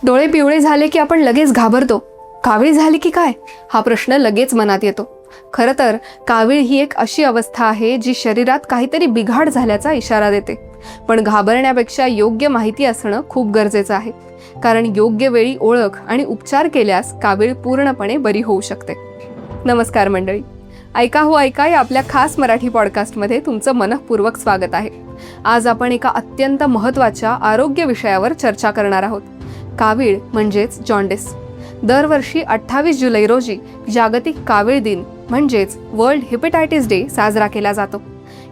डोळे पिवळे झाले की आपण लगेच घाबरतो. कावीळ झाली की काय हा प्रश्न लगेच मनात येतो. खरं तर कावीळ ही एक अशी अवस्था आहे जी शरीरात काहीतरी बिघाड झाल्याचा इशारा देते. पण घाबरण्यापेक्षा योग्य माहिती असणं खूप गरजेचं आहे, कारण योग्य वेळी ओळख आणि उपचार केल्यास कावीळ पूर्णपणे बरी होऊ शकते. नमस्कार मंडळी, ऐका हो ऐका या आपल्या खास मराठी पॉडकास्टमध्ये तुमचं मनःपूर्वक स्वागत आहे. आज आपण एका अत्यंत महत्त्वाच्या आरोग्य विषयावर चर्चा करणार आहोत. कावीळ म्हणजेच जॉन्डिस. दरवर्षी 28 जुलै रोजी जागतिक कावीळ दिन म्हणजेच वर्ल्ड हेपेटायटिस डे साजरा केला जातो.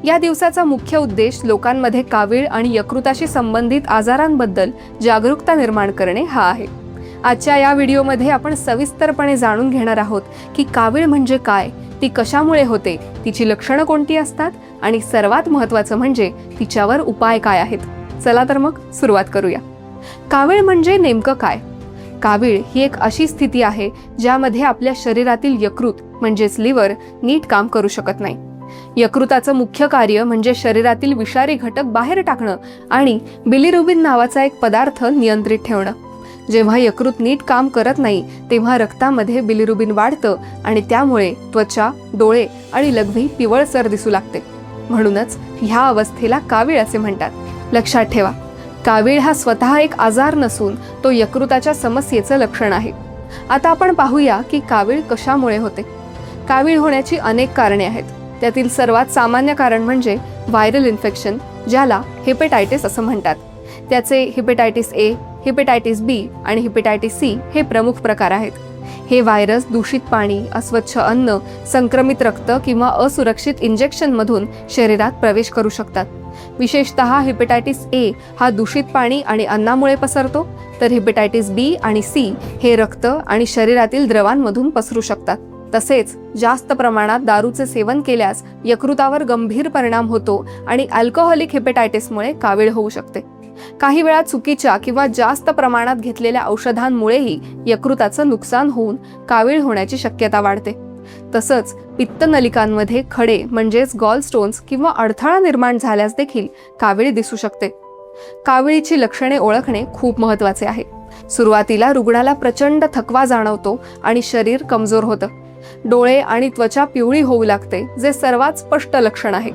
या दिवसाचा मुख्य उद्देश लोकांमध्ये कावीळ आणि यकृताशी संबंधित आजारांबद्दल जागरूकता निर्माण करणे हा आहे. आजच्या या व्हिडिओमध्ये आपण सविस्तरपणे जाणून घेणार आहोत की कावीळ म्हणजे काय, ती कशामुळे होते, तिची लक्षणं कोणती असतात आणि सर्वात महत्त्वाचं म्हणजे तिच्यावर उपाय काय आहेत. चला तर मग सुरुवात करूया. कावीळ म्हणजे नेमकं काय? कावीळ ही एक अशी स्थिती आहे ज्यामध्ये आपल्या शरीरातील यकृत म्हणजेच लिव्हर नीट काम करू शकत नाही. यकृताचं मुख्य कार्य म्हणजे शरीरातील विषारी घटक बाहेर टाकणं आणि बिलिरुबिन नावाचा एक पदार्थ नियंत्रित ठेवणं. जेव्हा यकृत नीट काम करत नाही तेव्हा रक्तामध्ये बिलिरुबिन वाढतं आणि त्यामुळे त्वचा, डोळे आणि लघवी पिवळसर दिसू लागते. म्हणूनच ह्या अवस्थेला कावीळ असे म्हणतात. लक्षात ठेवा, कावीळ हा स्वतः एक आजार नसून तो यकृताच्या समस्येचं लक्षण आहे. आता आपण पाहूया की कावीळ कशामुळे होते. कावीळ होण्याची अनेक कारणे आहेत. त्यातील सर्वात सामान्य कारण म्हणजे व्हायरल इन्फेक्शन, ज्याला हेपेटायटिस असं म्हणतात. त्याचे हेपेटायटिस ए, हेपेटायटिस बी आणि हेपेटायटिस सी हे प्रमुख प्रकार आहेत. हे व्हायरस दूषित पाणी, अस्वच्छ अन्न, संक्रमित रक्त किंवा असुरक्षित इंजेक्शनमधून शरीरात प्रवेश करू शकतात. विशेषतः हेपेटायटिस ए हा दूषित पाणी आणि अन्नामुळे पसरतो, तर हेपेटायटिस बी आणि सी हे रक्त आणि शरीरातील द्रवांमधून पसरू शकतात. तसेच जास्त प्रमाणात दारूचे सेवन केल्यास यकृतावर गंभीर परिणाम होतो आणि अल्कोहोलिक हेपेटायटिसमुळे कावीळ होऊ शकते. काही वेळा चुकीच्या किंवा जास्त प्रमाणात घेतलेल्या औषधांमुळेही यकृताचं नुकसान होऊन कावीळ होण्याची शक्यता वाढते. तसंच पित्तनलिकांमध्ये खडे म्हणजेच गॉल स्टोन्स किंवा अडथळा निर्माण झाल्यास देखील कावीळ दिसू शकते. काविळीची लक्षणे ओळखणे खूप महत्त्वाचे आहे. सुरुवातीला रुग्णाला प्रचंड थकवा जाणवतो आणि शरीर कमजोर होतं. डोळे आणि त्वचा पिवळी होऊ लागते, जे सर्वात स्पष्ट लक्षण आहे.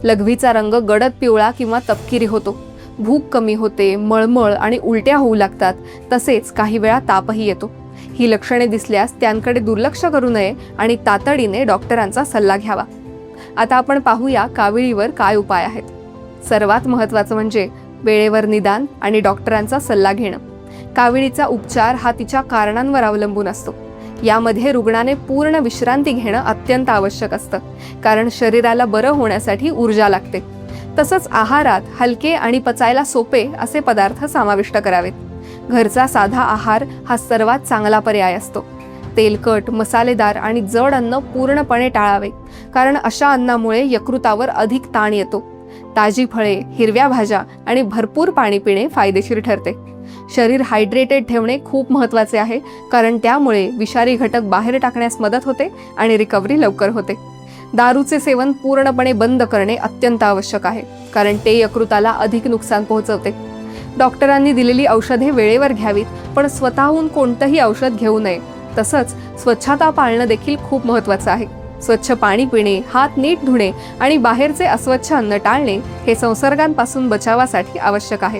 लघवीचा रंग गडद पिवळा किंवा तपकिरी होतो. भूक कमी होते, मळमळ आणि उलट्या होऊ लागतात. तसेच काही वेळा तापही येतो. ही लक्षणे दिसल्यास त्यांकडे दुर्लक्ष करू नये आणि तातडीने डॉक्टरांचा सल्ला घ्यावा. आता आपण पाहूया काविळीवर काय उपाय आहेत. सर्वात महत्त्वाचं म्हणजे वेळेवर निदान आणि डॉक्टरांचा सल्ला घेणं. काविळीचा उपचार हा तिच्या कारणांवर अवलंबून असतो. यामध्ये रुग्णाने पूर्ण विश्रांती घेणं अत्यंत आवश्यक असतं, कारण शरीराला बरं होण्यासाठी ऊर्जा लागते. तसंच आहारात हलके आणि पचायला सोपे असे पदार्थ समाविष्ट करावेत. घरचा साधा आहार हा सर्वात चांगला पर्याय असतो. तेलकट, मसालेदार आणि जड अन्न पूर्णपणे टाळावे, कारण अशा अन्नामुळे यकृतावर अधिक ताण येतो. ताजी फळे, हिरव्या भाज्या आणि भरपूर पाणी पिणे फायदेशीर ठरते. शरीर हायड्रेटेड ठेवणे खूप महत्त्वाचे आहे, कारण त्यामुळे विषारी घटक बाहेर टाकण्यास मदत होते आणि रिकव्हरी लवकर होते. दारूचे सेवन पूर्णपणे बंद करणे अत्यंत आवश्यक आहे, कारण ते यकृताला अधिक नुकसान पोहोचवते. डॉक्टरांनी दिलेली औषधे वेळेवर घ्यावीत, पण स्वतःहून कोणतंही औषध घेऊ नये. तसंच स्वच्छता पाळणं देखील खूप महत्त्वाचं आहे. स्वच्छ पाणी पिणे, हात नीट धुणे आणि बाहेरचे अस्वच्छ अन्न टाळणे हे संसर्गांपासून बचावासाठी आवश्यक आहे.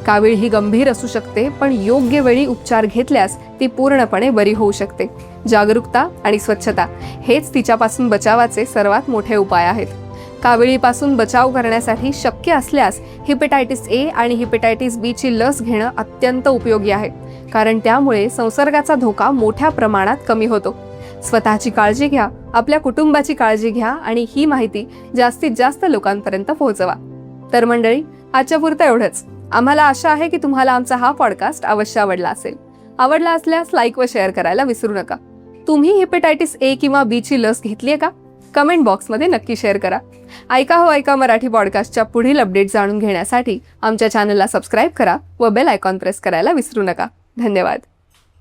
कावीळ ही गंभीर असू शकते, पण योग्य वेळी उपचार घेतल्यास ती पूर्णपणे बरी होऊ शकते. जागरूकता आणि स्वच्छता हेच तिच्यापासून बचावाचे सर्वात मोठे उपाय आहेत. काविळीपासून बचाव करण्यासाठी शक्य असल्यास हेपेटायटिस ए आणि हेपेटायटिस बी ची लस घेणं अत्यंत उपयोगी आहे, कारण त्यामुळे संसर्गाचा धोका मोठ्या प्रमाणात कमी होतो. स्वतःची काळजी घ्या, आपल्या कुटुंबाची काळजी घ्या आणि ही माहिती जास्तीत जास्त लोकांपर्यंत पोहोचवा. तर मंडळी, आजच्या पुरतं एवढंच. आम्हाला आशा आहे की तुम्हाला आमचा हा पॉडकास्ट अवश्य आवडला असेल. आवडला असल्यास लाईक व शेअर करायला विसरू नका. तुम्ही हेपेटायटिस ए किंवा बी ची लस घेतली आहे का? कमेंट बॉक्समध्ये नक्की शेअर करा. ऐका हो ऐका मराठी पॉडकास्टच्या पुढील अपडेट जाणून घेण्यासाठी आमच्या चॅनलला सबस्क्राईब करा व बेल आयकॉन प्रेस करायला विसरू नका. धन्यवाद.